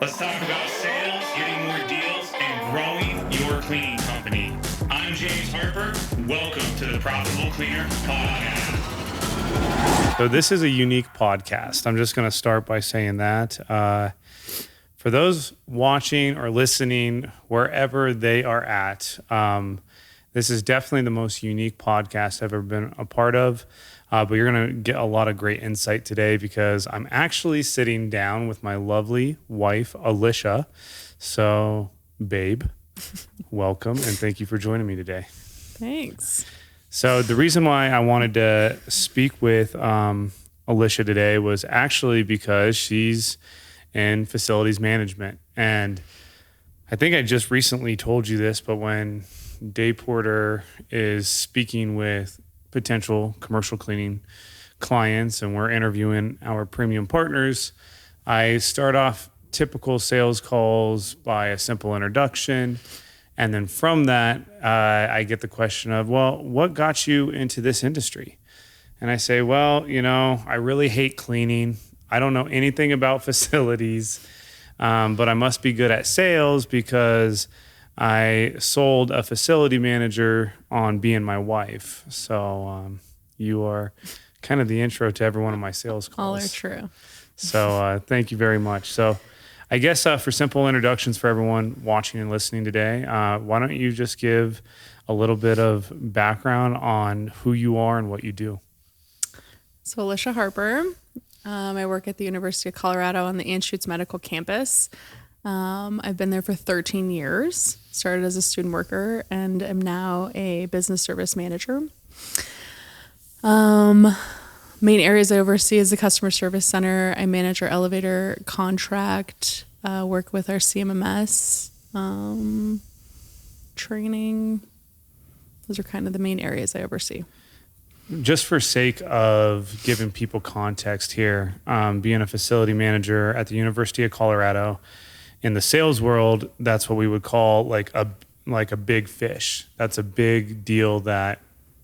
Let's talk about sales, getting more deals, and growing your cleaning company. I'm James Harper. Welcome to the Profitable Cleaner Podcast. So this is a unique podcast. I'm just going to start by saying that. For those watching or listening, wherever they are at, this is definitely the most unique podcast I've ever been a part of. But you're going to get a lot of great insight today because I'm actually sitting down with my lovely wife, Alicia. So, babe, welcome, and thank you for joining me today. Thanks. So the reason why I wanted to speak with Alicia today was actually because she's in facilities management. And I think I just recently told you this, but when Dave Porter is speaking with potential commercial cleaning clients and we're interviewing our premium partners, I start off typical sales calls by a simple introduction. And then from that, I get the question of, well, what got you into this industry? And I say, well, I really hate cleaning. I don't know anything about facilities, but I must be good at sales because I sold a facility manager on being my wife. So you are kind of the intro to every one of my sales calls. All are true. So thank you very much. So I guess for simple introductions for everyone watching and listening today, why don't you just give a little bit of background on who you are and what you do? So Alicia Harper. I work at the University of Colorado on the Anschutz Medical Campus. I've been there for 13 years, started as a student worker, and am now a business service manager. Main areas I oversee is the customer service center. I manage our elevator contract, work with our CMMS, training. Those are kind of the main areas I oversee. Just for sake of giving people context here, being a facility manager at the University of Colorado, in the sales world, that's what we would call like a big fish. That's a big deal that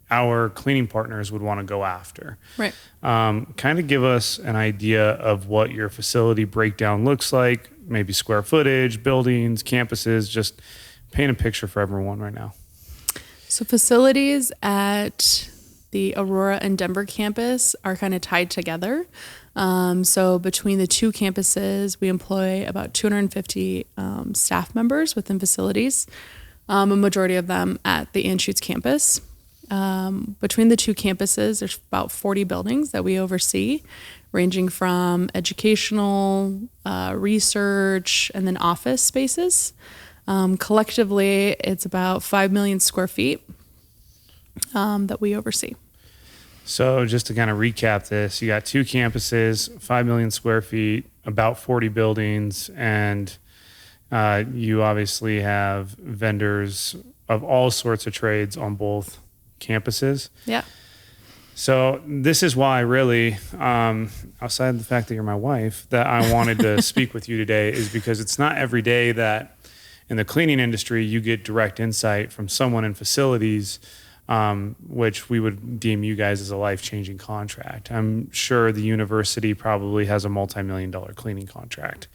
our cleaning partners would want to go after. Right. Kind of give us an idea of what your facility breakdown looks like, maybe square footage, buildings, campuses, just paint a picture for everyone right now. So facilities at the Aurora and Denver campus are kind of tied together. So between the two campuses, we employ about 250 staff members within facilities, a majority of them at the Anschutz campus. Between the two campuses, there's about 40 buildings that we oversee, ranging from educational, research, and then office spaces. Collectively, it's about 5 million square feet that we oversee. So just to kind of recap this, you got two campuses, 5 million square feet, about 40 buildings, and you obviously have vendors of all sorts of trades on both campuses. Yeah. So this is why really, outside of the fact that you're my wife, that I wanted to speak with you today is because it's not every day that in the cleaning industry you get direct insight from someone in facilities, which we would deem you guys as a life-changing contract. I'm sure the university probably has a multi-million-dollar cleaning contract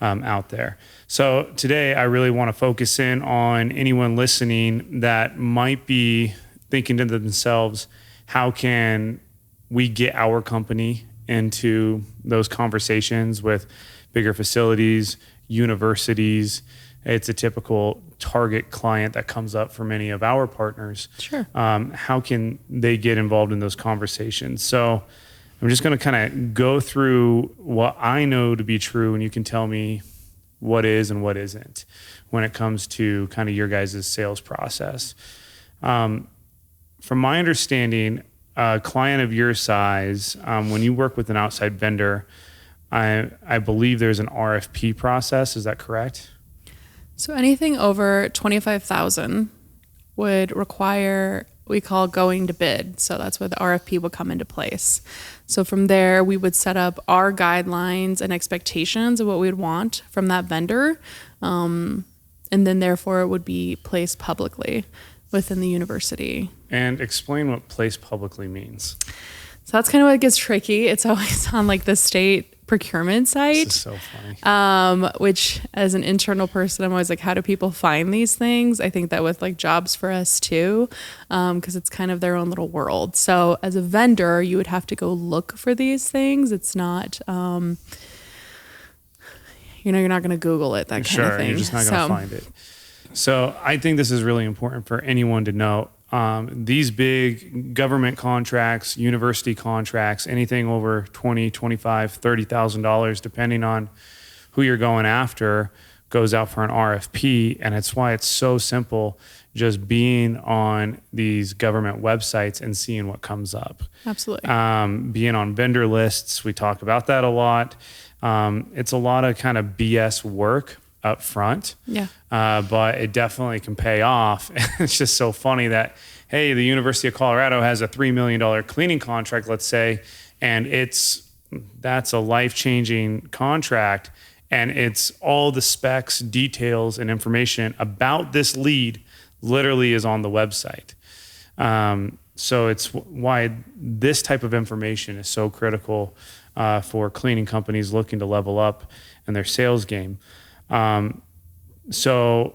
out there. So today I really want to focus in on anyone listening that might be thinking to themselves, how can we get our company into those conversations with bigger facilities, universities? It's a typical target client that comes up for many of our partners. Sure. How can they get involved in those conversations? So I'm just going to kind of go through what I know to be true, and you can tell me what is and what isn't when it comes to kind of your guys' sales process. From my understanding, a client of your size, when you work with an outside vendor, I believe there's an RFP process. Is that correct? So anything over 25,000 would require we call going to bid. So that's where the RFP would come into place. So from there, we would set up our guidelines and expectations of what we'd want from that vendor. And then therefore it would be placed publicly within the university. And explain what placed publicly means. So that's kind of what gets tricky. It's always on like the state procurement site. This is so funny. Which as an internal person, I'm always like, how do people find these things? I think that with like jobs for us too, because it's kind of their own little world. So as a vendor, you would have to go look for these things. It's not, you're not going to Google it, that kind of thing. You're just not going to find it. So I think this is really important for anyone to know. These big government contracts, university contracts, anything over $20,000, $25,000, $30,000, depending on who you're going after, goes out for an RFP. And it's why it's so simple just being on these government websites and seeing what comes up. Absolutely. Being on vendor lists, we talk about that a lot. It's a lot of kind of BS work up front. Yeah. But it definitely can pay off. It's just so funny that, hey, the University of Colorado has a $3 million cleaning contract, let's say, and that's a life-changing contract. And it's all the specs, details, and information about this lead literally is on the website. So it's why this type of information is so critical for cleaning companies looking to level up in their sales game. So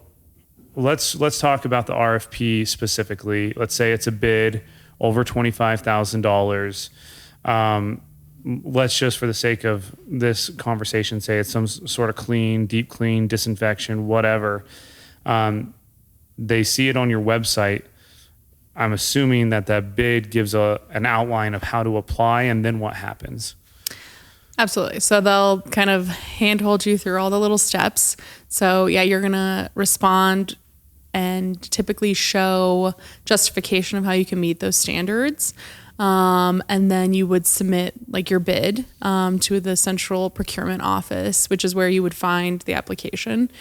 let's talk about the RFP specifically. Let's say it's a bid over $25,000. Let's just, for the sake of this conversation, say it's some sort of clean, deep clean, disinfection, whatever. They see it on your website. I'm assuming that bid gives an outline of how to apply, and then what happens. Absolutely. So they'll kind of handhold you through all the little steps. So yeah, you're going to respond and typically show justification of how you can meet those standards. And then you would submit like your bid to the central procurement office, which is where you would find the application.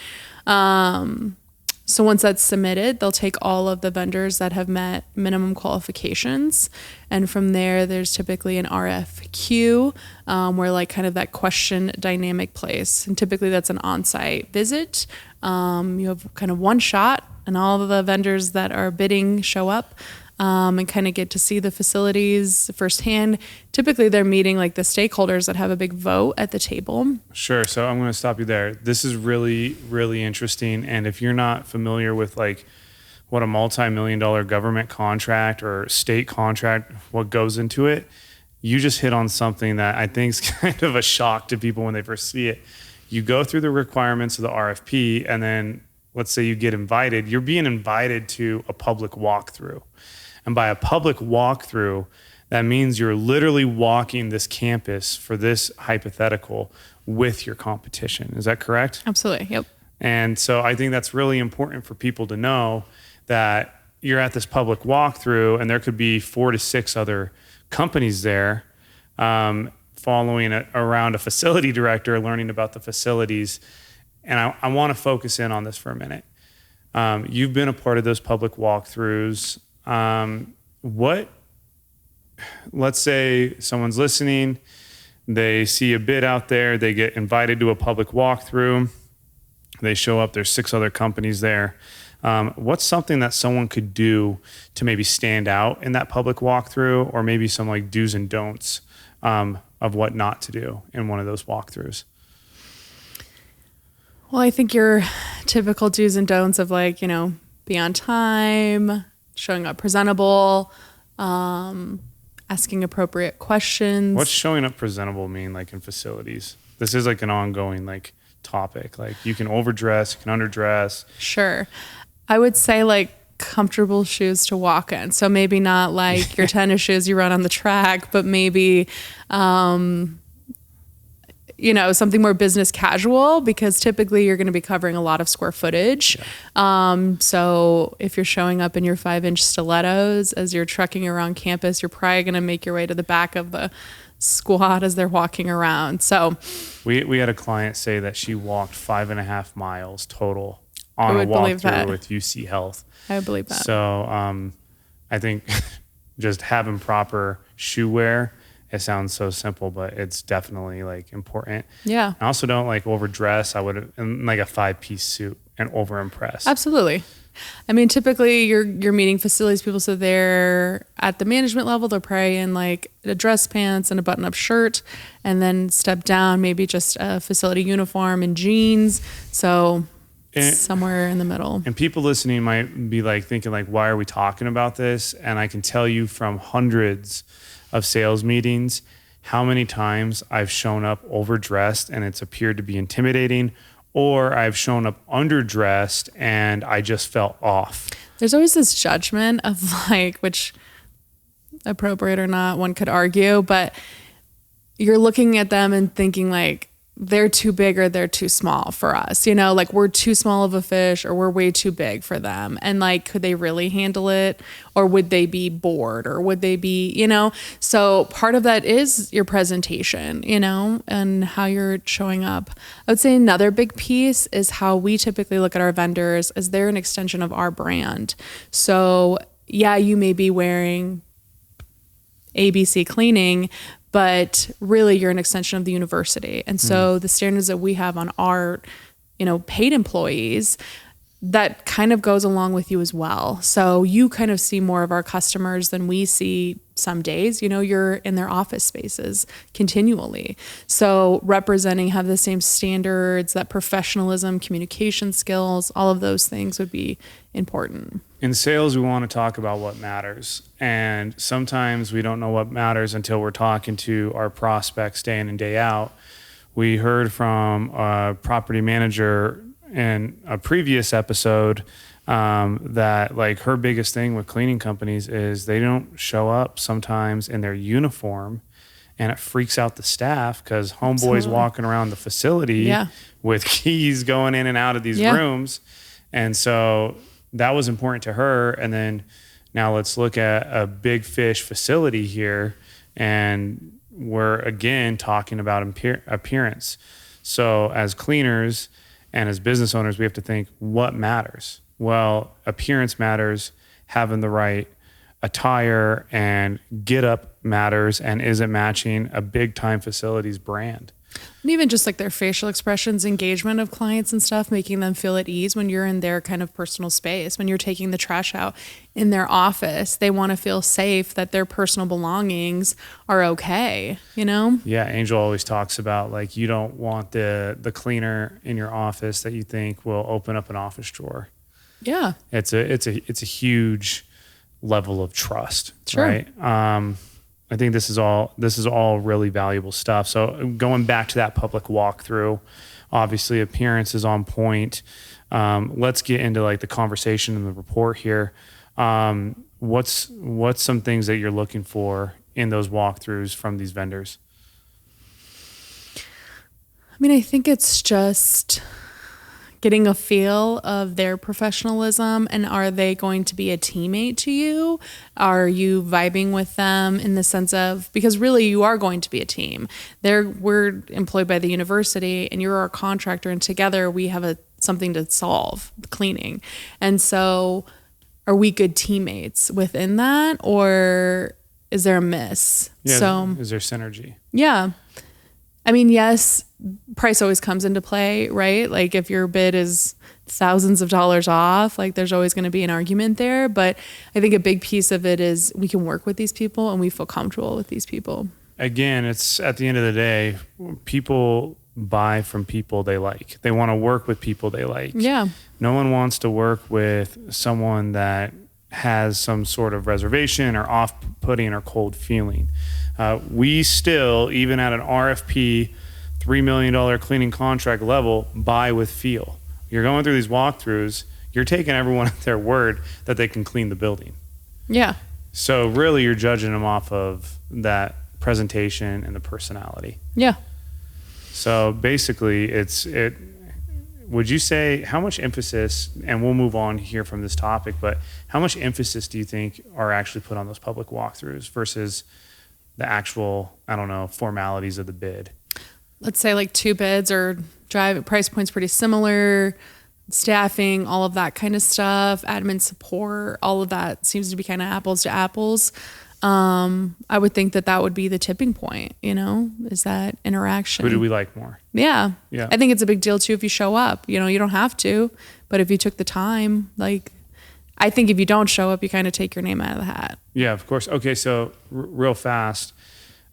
So once that's submitted, they'll take all of the vendors that have met minimum qualifications. And from there, there's typically an RFQ where like kind of that question dynamic plays. And typically that's an on-site visit. You have kind of one shot and all of the vendors that are bidding show up and kind of get to see the facilities firsthand. Typically they're meeting like the stakeholders that have a big vote at the table. Sure. So I'm going to stop you there. This is really, really interesting. And if you're not familiar with like what a multi-million-dollar government contract or state contract, what goes into it, you just hit on something that I think is kind of a shock to people when they first see it. You go through the requirements of the RFP, and then let's say you get invited. You're being invited to a public walkthrough. And by a public walkthrough, that means you're literally walking this campus for this hypothetical with your competition. Is that correct? Absolutely. Yep. And so I think that's really important for people to know that you're at this public walkthrough and there could be 4 to 6 other companies there following around a facility director, learning about the facilities. And I want to focus in on this for a minute. You've been a part of those public walkthroughs. Let's say someone's listening, they see a bid out there, they get invited to a public walkthrough, they show up, there's 6 other companies there. What's something that someone could do to maybe stand out in that public walkthrough, or maybe some like do's and don'ts of what not to do in one of those walkthroughs? Well, I think your typical do's and don'ts of like, be on time, showing up presentable, asking appropriate questions. What's showing up presentable mean like in facilities? This is like an ongoing like topic. Like you can overdress, you can underdress. Sure. I would say like comfortable shoes to walk in. So maybe not like your tennis shoes you run on the track, but maybe something more business casual, because typically you're going to be covering a lot of square footage. Yeah. So if you're showing up in your 5-inch stilettos as you're trekking around campus, you're probably going to make your way to the back of the squad as they're walking around. So we had a client say that she walked 5.5 miles total on a walkthrough with UC Health. I would believe that. So I think just having proper shoe wear, it sounds so simple, but it's definitely like important. Yeah. I also don't like overdress. I would in like a 5-piece suit. and over impress. Absolutely. I mean, typically you're meeting facilities people, so they're at the management level, they're probably in like a dress pants and a button-up shirt, and then step down, maybe just a facility uniform and jeans. So somewhere in the middle. And people listening might be like thinking like, why are we talking about this? And I can tell you from hundreds of sales meetings how many times I've shown up overdressed and it's appeared to be intimidating, or I've shown up underdressed and I just felt off. There's always this judgment of like, which appropriate or not, one could argue, but you're looking at them and thinking like, they're too big or they're too small for us, like we're too small of a fish or we're way too big for them. And like, could they really handle it? Or would they be bored? Or would they be, so part of that is your presentation, and how you're showing up. I would say another big piece is how we typically look at our vendors as they're an extension of our brand. So yeah, you may be wearing ABC Cleaning, but really you're an extension of the university. And so the standards that we have on our, paid employees, that kind of goes along with you as well. So you kind of see more of our customers than we see some days. You're in their office spaces continually. So representing, have the same standards, that professionalism, communication skills, all of those things would be important. In sales, we want to talk about what matters. And sometimes we don't know what matters until we're talking to our prospects day in and day out. We heard from a property manager in a previous episode that like her biggest thing with cleaning companies is they don't show up sometimes in their uniform, and it freaks out the staff because homeboy's walking around the facility with keys going in and out of these rooms. And so that was important to her. And then now let's look at a big fish facility here, and we're again talking about appearance. So as cleaners and as business owners, we have to think what matters. Well, appearance matters, having the right attire and get up matters, and is it matching a big time facility's brand? And even just like their facial expressions, engagement of clients and stuff, making them feel at ease when you're in their kind of personal space. When you're taking the trash out in their office, they want to feel safe that their personal belongings are okay, Yeah, Angel always talks about like you don't want the cleaner in your office that you think will open up an office drawer. Yeah. It's a huge level of trust, sure. Right? I think this is all really valuable stuff. So going back to that public walkthrough, obviously appearance is on point. Let's get into like the conversation in the report here. What's some things that you're looking for in those walkthroughs from these vendors? I mean, I think it's just getting a feel of their professionalism, and are they going to be a teammate to you? Are you vibing with them in the sense of, because really you are going to be a team. We're employed by the university and you're our contractor, and together we have something to solve, cleaning. And so are we good teammates within that, or is there a miss? Yeah, so is there synergy? Yeah. I mean, yes, price always comes into play, right? Like if your bid is thousands of dollars off, like there's always going to be an argument there. But I think a big piece of it is we can work with these people and we feel comfortable with these people. Again, it's at the end of the day, people buy from people they like. They want to work with people they like. Yeah. No one wants to work with someone that has some sort of reservation or off-putting or cold feeling. We still, even at an RFP, $3 million cleaning contract level, buy with feel. You're going through these walkthroughs, you're taking everyone at their word that they can clean the building. Yeah. So really you're judging them off of that presentation and the personality. Yeah. So basically would you say how much emphasis, and we'll move on here from this topic, but how much emphasis do you think are actually put on those public walkthroughs versus the actual, formalities of the bid? Let's say like 2 bids or price points pretty similar, staffing, all of that kind of stuff, admin support, all of that seems to be kind of apples to apples. I would think that would be the tipping point, is that interaction. Who do we like more? Yeah. Yeah. I think it's a big deal too if you show up. You don't have to, but if you took the time, I think if you don't show up, you kind of take your name out of the hat. Yeah, of course. Okay, so real fast,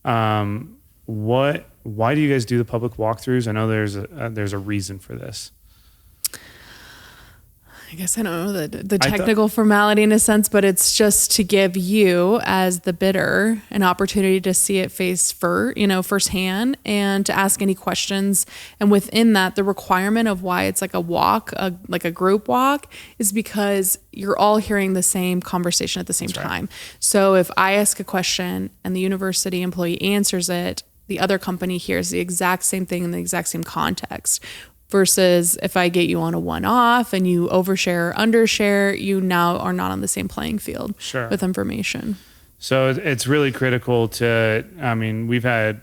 why do you guys do the public walkthroughs? I know there's a reason for this. I guess I don't know the technical formality in a sense, but it's just to give you as the bidder an opportunity to see it firsthand and to ask any questions. And within that, the requirement of why it's like a walk, like a group walk, is because you're all hearing the same conversation at the same time. Right. So if I ask a question and the university employee answers it, the other company hears the exact same thing in the exact same context. Versus if I get you on a one-off and you overshare or undershare, you now are not on the same playing field with information. So it's really critical we've had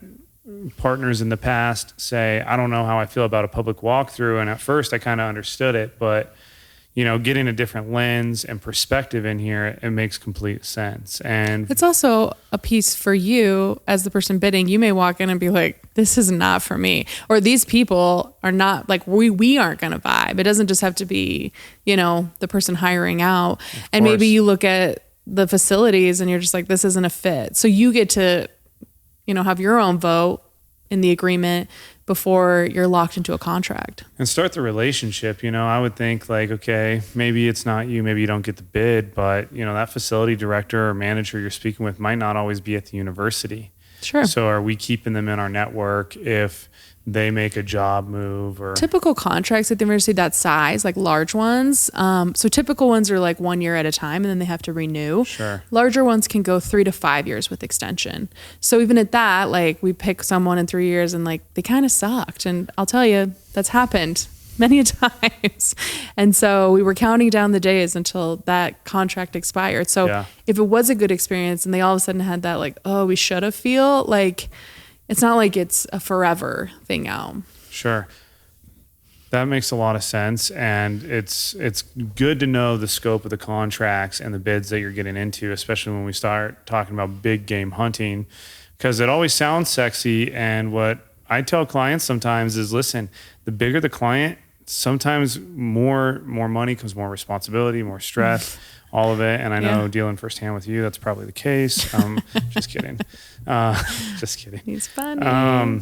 partners in the past say, I don't know how I feel about a public walkthrough. And at first I kind of understood it, but getting a different lens and perspective in here, it makes complete sense. And it's also a piece for you as the person bidding. You may walk in and be like, this is not for me. Or these people are not we aren't going to vibe. It doesn't just have to be, the person hiring out. And maybe you look at the facilities and you're just like, this isn't a fit. So you get to, have your own vote in the agreement before you're locked into a contract. And start the relationship. I would think okay, maybe it's not you, maybe you don't get the bid, but that facility director or manager you're speaking with might not always be at the university. Sure. So are we keeping them in our network if they make a job move? Or typical contracts at the university that size, like large ones. So typical ones are like 1 year at a time and then they have to renew. Sure. Larger ones can go 3 to 5 years with extension. So even at that, we pick someone in 3 years and they kind of sucked. And I'll tell you, that's happened many a times. And so we were counting down the days until that contract expired. So if it was a good experience and they all of a sudden had that we should have feel, it's not like it's a forever thing out. Sure. That makes a lot of sense. And it's good to know the scope of the contracts and the bids that you're getting into, especially when we start talking about big game hunting, because it always sounds sexy. And what I tell clients sometimes is, listen, the bigger the client, sometimes more money comes more responsibility, more stress, all of it. And I know dealing firsthand with you, that's probably the case. Just kidding. Just kidding. He's funny.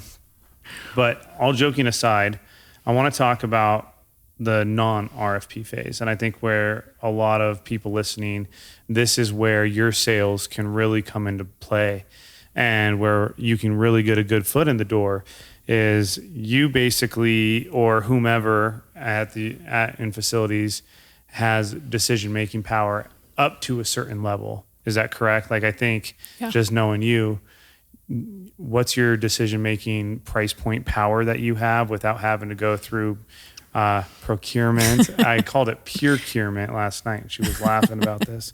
But all joking aside, I want to talk about the non-RFP phase. And I think where a lot of people listening, this is where your sales can really come into play and where you can really get a good foot in the door. Is you basically, or whomever in facilities has decision-making power up to a certain level. Is that correct? I think just knowing you, what's your decision-making price point power that you have without having to go through procurement? I called it pure-curement last night. She was laughing about this.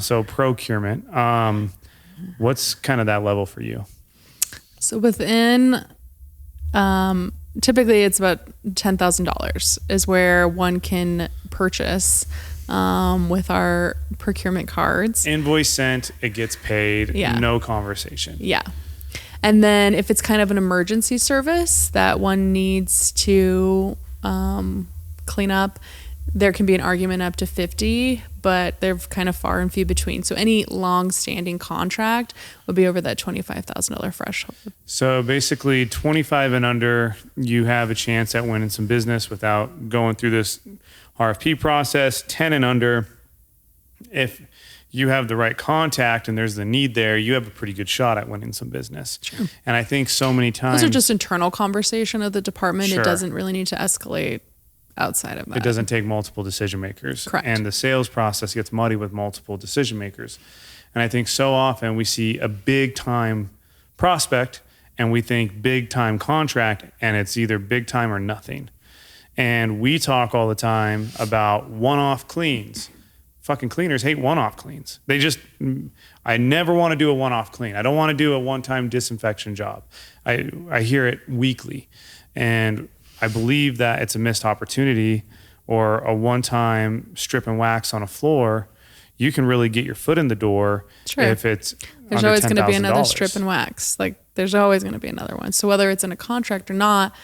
So procurement, what's kind of that level for you? So within... typically it's about $10,000 is where one can purchase with our procurement cards. Invoice sent, it gets paid, no conversation. Yeah. And then if it's kind of an emergency service that one needs to clean up, there can be an argument up to 50, but they're kind of far and few between. So any long-standing contract would be over that $25,000 threshold. So basically 25 and under, you have a chance at winning some business without going through this RFP process. 10 and under, if you have the right contact and there's the need there, you have a pretty good shot at winning some business. Sure. And I think so many times... Those are just internal conversation of the department. Sure. It doesn't really need to escalate outside of that. It doesn't take multiple decision makers. Correct. And the sales process gets muddy with multiple decision makers. And I think so often we see a big time prospect and we think big time contract and it's either big time or nothing. And we talk all the time about one-off cleans. Fucking cleaners hate one-off cleans. I never want to do a one-off clean. I don't want to do a one-time disinfection job. I hear it weekly. And I believe that it's a missed opportunity or a one-time strip and wax on a floor. you can really get your foot in the door. Sure. If it's There's under always going to be another $10,000. strip and wax. Like there's always going to be another one. So whether it's in a contract or not,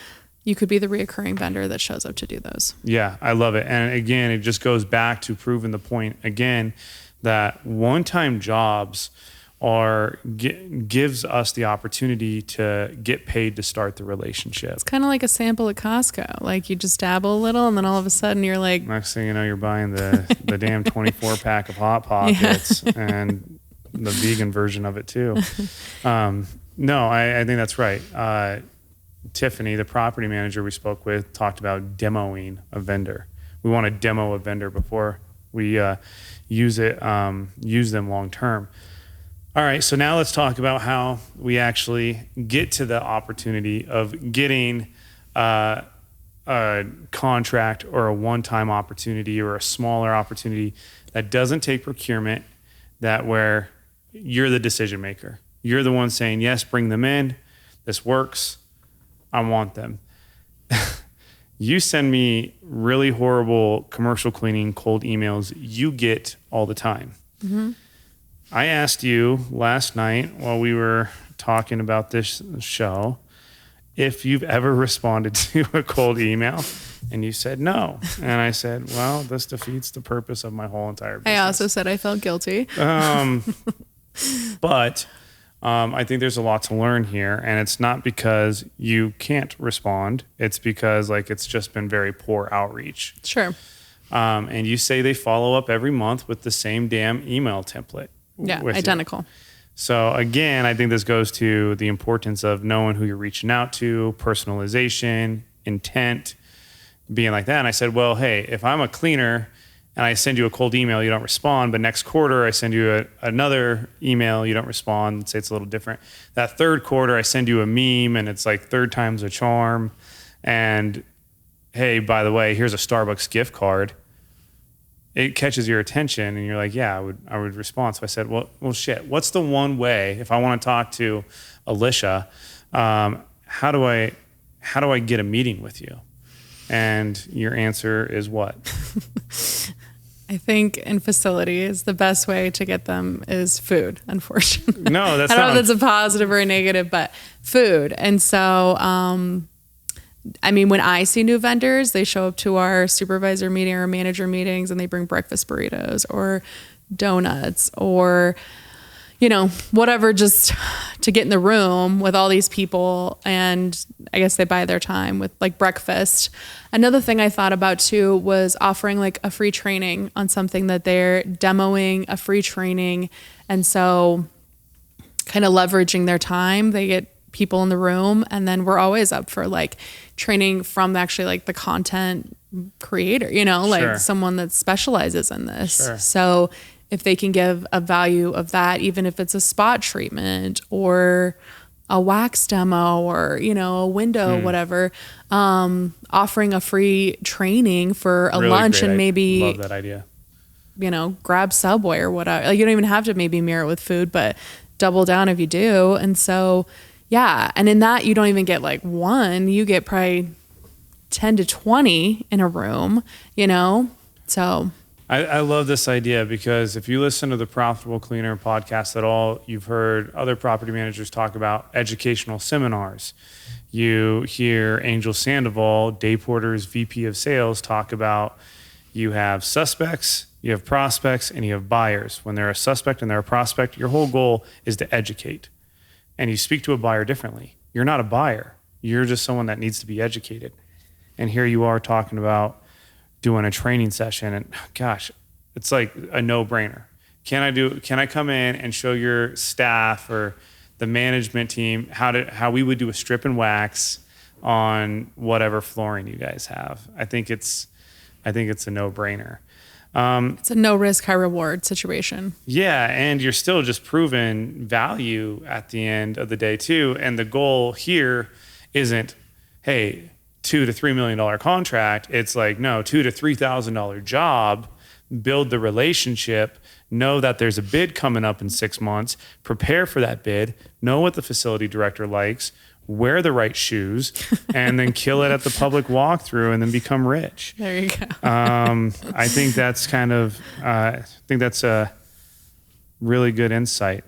you could be the reoccurring vendor that shows up to do those. Yeah, I love it. And again, it just goes back to proving the point again that one-time jobs gives us the opportunity to get paid to start the relationship. It's kind of like a sample at Costco. Like you just dabble a little and then all of a sudden you're like, Next thing you know, you're buying the damn 24 pack of Hot Pockets and the vegan version of it too. No, I think that's right. Tiffany, the property manager we spoke with, talked about demoing a vendor. We want to demo a vendor before we use them long term. All right, so now let's talk about how we actually get to the opportunity of getting a contract or a one-time opportunity or a smaller opportunity that doesn't take procurement, that where you're the decision maker. You're the one saying, yes, bring them in. This works. I want them. You send me really horrible commercial cleaning cold emails you get all the time. Mm-hmm. I asked you last night while we were talking about this show if you've ever responded to a cold email, and you said no. And I said, well, this defeats the purpose of my whole entire business. I also said I felt guilty. But I think there's a lot to learn here, and it's not because you can't respond. It's because it's just been very poor outreach. Sure. And you say they follow up every month with the same damn email template. Yeah, identical. You. So again, I think this goes to the importance of knowing who you're reaching out to, personalization, intent, being like that. And I said, well, hey, if I'm a cleaner and I send you a cold email, you don't respond, but next quarter I send you another email, you don't respond, let's say it's a little different. That third quarter I send you a meme and it's like third time's a charm. And hey, by the way, here's a Starbucks gift card. It catches your attention and you're like, yeah, I would respond. So I said, well, shit, what's the one way, if I want to talk to Alicia, how do I get a meeting with you? And your answer is what? I think in facilities, the best way to get them is food, unfortunately. No, that's I don't know if that's a positive or a negative, but food. And so, when I see new vendors, they show up to our supervisor meeting or manager meetings and they bring breakfast burritos or donuts or, whatever, just to get in the room with all these people. And I guess they buy their time with breakfast. Another thing I thought about too was offering a free training on something that they're demoing, a free training. And so kind of leveraging their time, they get people in the room, and then we're always up for training from actually the content creator, Sure. someone that specializes in this. Sure. So if they can give a value of that, even if it's a spot treatment or a wax demo or, a window, whatever, offering a free training for a Really lunch great. and maybe, love that idea. grab Subway or whatever. You don't even have to maybe mirror it with food, but double down if you do. And so, yeah. And in that, you don't even get one, you get probably 10 to 20 in a room, so. I love this idea because if you listen to the Profitable Cleaner podcast at all, you've heard other property managers talk about educational seminars. You hear Angel Sandoval, Day Porter's VP of Sales, talk about you have suspects, you have prospects, and you have buyers. When they're a suspect and they're a prospect, your whole goal is to educate. And you speak to a buyer differently. You're not a buyer. You're just someone that needs to be educated. And here you are talking about doing a training session, and gosh, it's like a no-brainer. Can I come in and show your staff or the management team how we would do a strip and wax on whatever flooring you guys have? I think it's a no-brainer. It's a no risk, high reward situation. Yeah, and you're still just proving value at the end of the day too. And the goal here isn't, hey, $2 to $3 million contract. It's no, $2,000 to $3,000 job. Build the relationship. Know that there's a bid coming up in 6 months. Prepare for that bid. Know what the facility director likes, wear the right shoes, and then kill it at the public walkthrough and then become rich. There you go. I think that's a really good insight.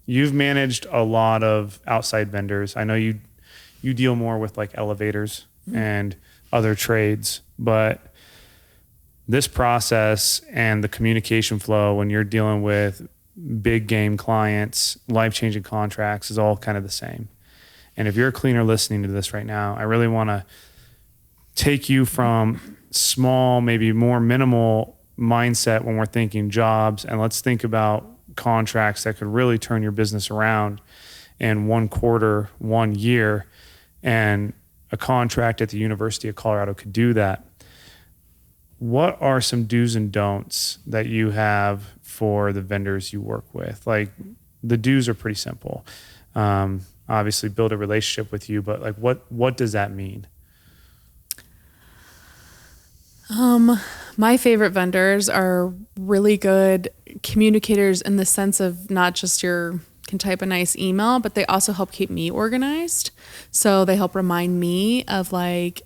You've managed a lot of outside vendors. I know you deal more with like elevators and other trades, but this process and the communication flow when you're dealing with big game clients, life-changing contracts is all kind of the same. And if you're a cleaner listening to this right now, I really want to take you from small, maybe more minimal mindset when we're thinking jobs, and let's think about contracts that could really turn your business around in 1 quarter, 1 year, and a contract at the University of Colorado could do that. What are some do's and don'ts that you have for the vendors you work with? Like, the do's are pretty simple. Obviously build a relationship with you, but like what does that mean? My favorite vendors are really good communicators in the sense of not just can type a nice email, but they also help keep me organized. So they help remind me of like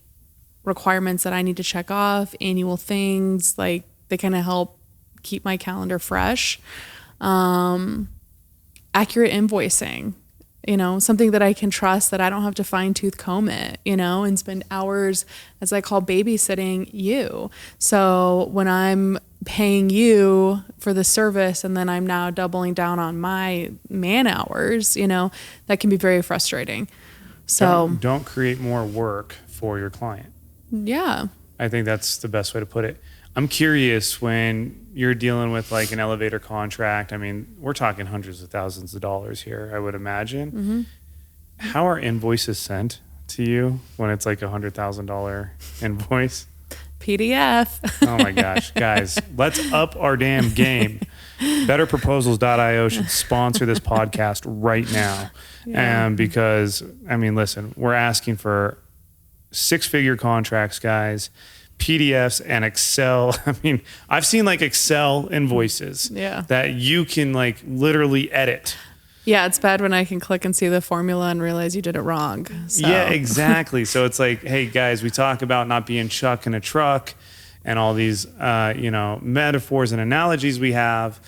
requirements that I need to check off, annual things, like they kind of help keep my calendar fresh. Accurate invoicing, something that I can trust, that I don't have to fine tooth comb it, and spend hours, as I call that you. So when I'm paying you for the service and then I'm now doubling down on my man hours, that can be very frustrating. So don't create more work for your client. Yeah. I think that's the best way to put it. I'm curious, when you're dealing with like an elevator contract, I mean, we're talking hundreds of thousands of dollars here, I would imagine. Mm-hmm. How are invoices sent to you when it's like $100,000 invoice? PDF. Oh my gosh, guys, let's up our damn game. BetterProposals.io should sponsor this podcast right now. Yeah. Because, I mean, listen, we're asking for 6-figure contracts, guys. PDFs and Excel. I mean, I've seen like Excel invoices that you can like literally edit. Yeah, it's bad when I can click and see the formula and realize you did it wrong. So. Yeah, exactly. So it's like, hey guys, we talk about not being Chuck in a truck and all these, metaphors and analogies we have.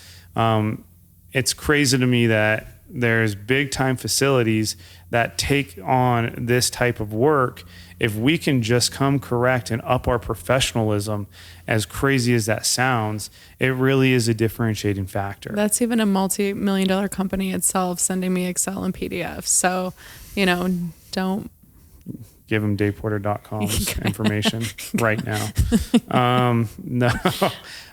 It's crazy to me that there's big time facilities that take on this type of work. If we can just come correct and up our professionalism, as crazy as that sounds, it really is a differentiating factor. That's even a multi-million-dollar company itself sending me Excel and PDFs. So, don't give them dayporter.com's information right now. No,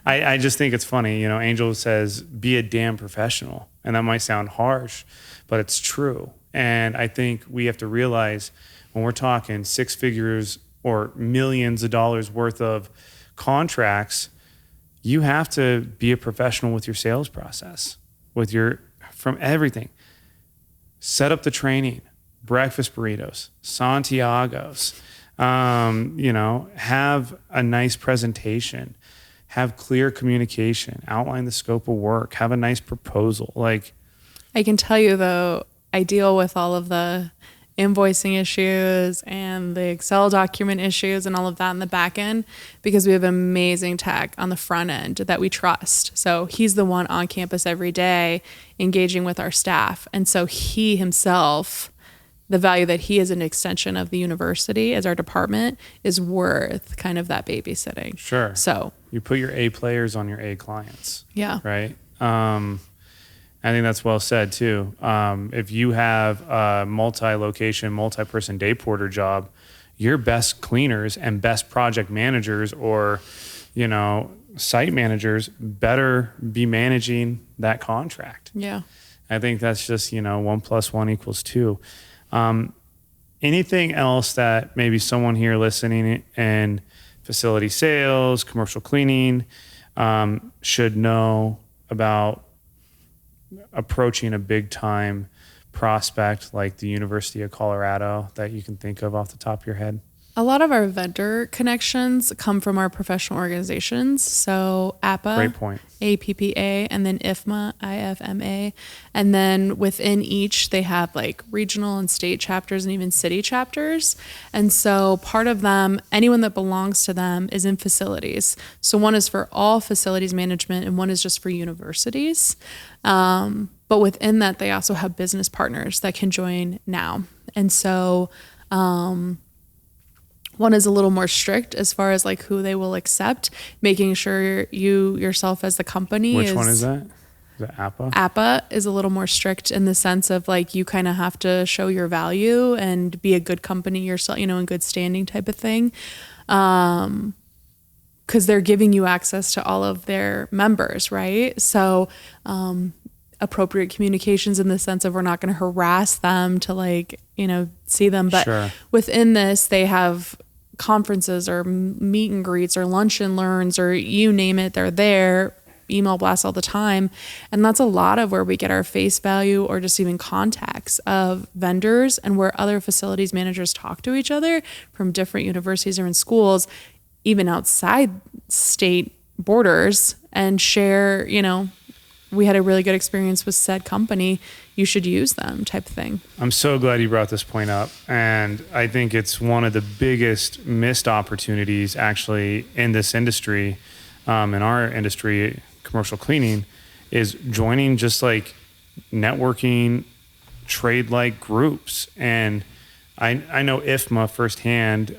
I just think it's funny. Angel says, be a damn professional. And that might sound harsh, but it's true. And I think we have to realize when we're talking 6 figures or millions of dollars worth of contracts, you have to be a professional with your sales process, from everything. Set up the training, breakfast burritos, Santiago's, have a nice presentation, have clear communication, outline the scope of work, have a nice proposal. Like, I can tell you though, I deal with all of the invoicing issues and the Excel document issues and all of that in the back end because we have an amazing tech on the front end that we trust. So he's the one on campus every day engaging with our staff. And so he himself, the value that he is an extension of the university as our department is worth kind of that babysitting. Sure. So you put your A players on your A clients. Yeah. Right. I think that's well said too. If you have a multi-location, multi-person day porter job, your best cleaners and best project managers or, site managers better be managing that contract. Yeah. I think that's just, 1 + 1 = 2. Anything else that maybe someone here listening in facility sales, commercial cleaning, should know about approaching a big time prospect like the University of Colorado that you can think of off the top of your head? A lot of our vendor connections come from our professional organizations. So APA, Great point. APPA, and then IFMA, IFMA. And then within each, they have like regional and state chapters and even city chapters. And so part of them, anyone that belongs to them is in facilities. So one is for all facilities management and one is just for universities. But within that, they also have business partners that can join now. And so one is a little more strict as far as like who they will accept, making sure you yourself as the company. Which one is that? Is it APA? APA is a little more strict in the sense of like you kind of have to show your value and be a good company yourself, you know, in good standing type of thing. Because they're giving you access to all of their members, right? So appropriate communications in the sense of we're not going to harass them to like, you know, see them. But Sure. Within this, they have conferences or meet and greets or lunch and learns or you name it, they're there, email blasts all the time. And that's a lot of where we get our face value or just even contacts of vendors and where other facilities managers talk to each other from different universities or in schools, even outside state borders, and share, you know, we had a really good experience with said company, you should use them type of thing. I'm so glad you brought this point up. And I think it's one of the biggest missed opportunities actually in this industry, in our industry, commercial cleaning, is joining just like networking trade-like groups. And I know IFMA firsthand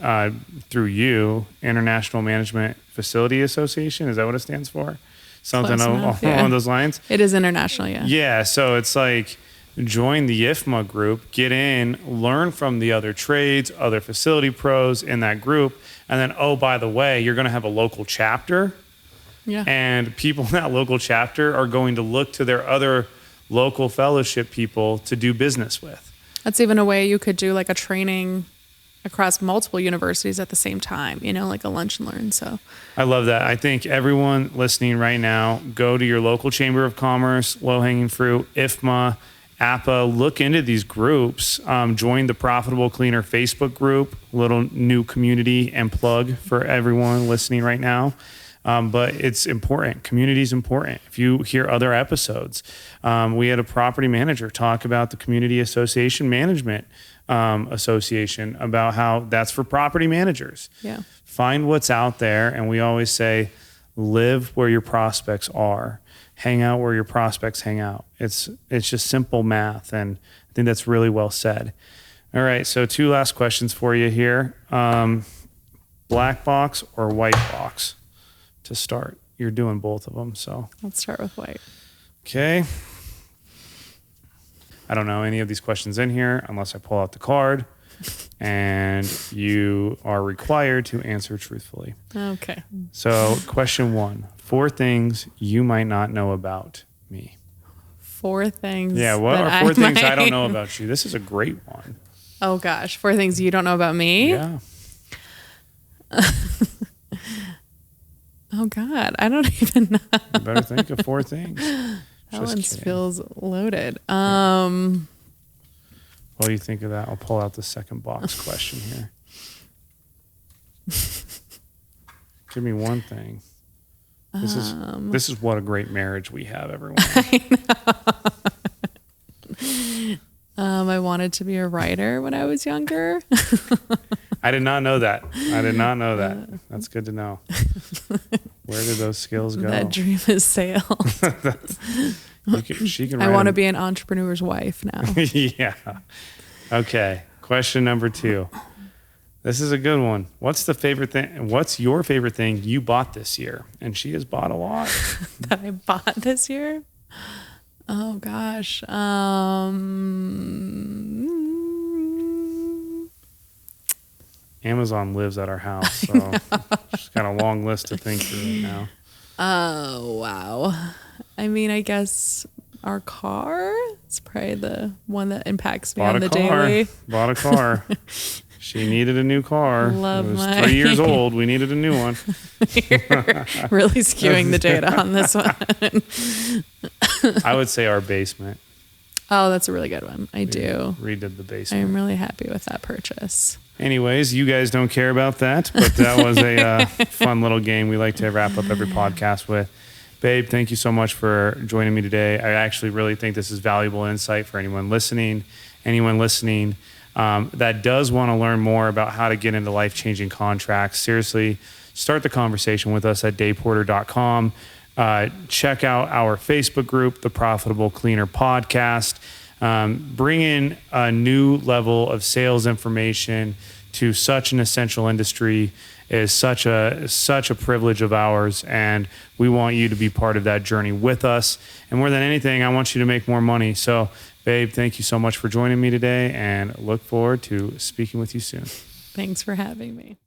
through you, International Management Facility Association. Is that what it stands for? Something along those lines. It is international, yeah. Yeah, so it's like join the IFMA group, get in, learn from the other trades, other facility pros in that group, and then, oh, by the way, you're going to have a local chapter. Yeah. And people in that local chapter are going to look to their other local fellowship people to do business with. That's even a way you could do like a training across multiple universities at the same time, you know, like a lunch and learn. So I love that. I think everyone listening right now, go to your local chamber of commerce, low-hanging fruit, IFMA, APA, look into these groups, join the Profitable Cleaner Facebook group, little new community and plug for everyone listening right now. But it's important. Community is important. If you hear other episodes, we had a property manager talk about the Community Association Management Association, about how that's for property managers. yeah. Find what's out there. And we always say, live where your prospects are. Hang out where your prospects hang out. It's just simple math. And I think that's really well said. All right. So 2 last questions for you here. Black box or white box to start? You're doing both of them. So Let's start with white. okay. I don't know any of these questions in here unless I pull out the card, and you are required to answer truthfully. Okay. So question 1, 4 things you might not know about me. 4 things. Yeah, what that are 4 things I don't might- know about you? This is a great one. Oh gosh, 4 things you don't know about me? Yeah. Oh God, I don't even know. You better think of 4 things. That Just one kidding. feels loaded. While you think of that, I'll pull out the second box question here. Give me one thing. This is what a great marriage we have, everyone. I wanted to be a writer when I was younger. I did not know that. That's good to know. Where did those skills go? That dream has sailed. She can. I want to be an entrepreneur's wife now. Yeah. Okay. Question number 2. This is a good one. What's your favorite thing you bought this year? And she has bought a lot. That I bought this year? Oh gosh. Amazon lives at our house, so she's got a long list to think through now. Oh wow. I mean, I guess our car is probably the one that impacts me on the daily. Bought a car. She needed a new car. Love it was my- 3 years old. We needed a new one. Really skewing the data on this one. I would say our basement. Oh, that's a really good one. I do. Redid the basement. I'm really happy with that purchase. Anyways, you guys don't care about that, but that was a fun little game we like to wrap up every podcast with. Babe, thank you so much for joining me today. I actually really think this is valuable insight for anyone listening that does want to learn more about how to get into life-changing contracts. Seriously, start the conversation with us at dayporter.com. Check out our Facebook group, The Profitable Cleaner Podcast. Bring in a new level of sales information to such an essential industry is such a privilege of ours, and we want you to be part of that journey with us. And more than anything, I want you to make more money. So, babe, thank you so much for joining me today, and look forward to speaking with you soon. Thanks for having me.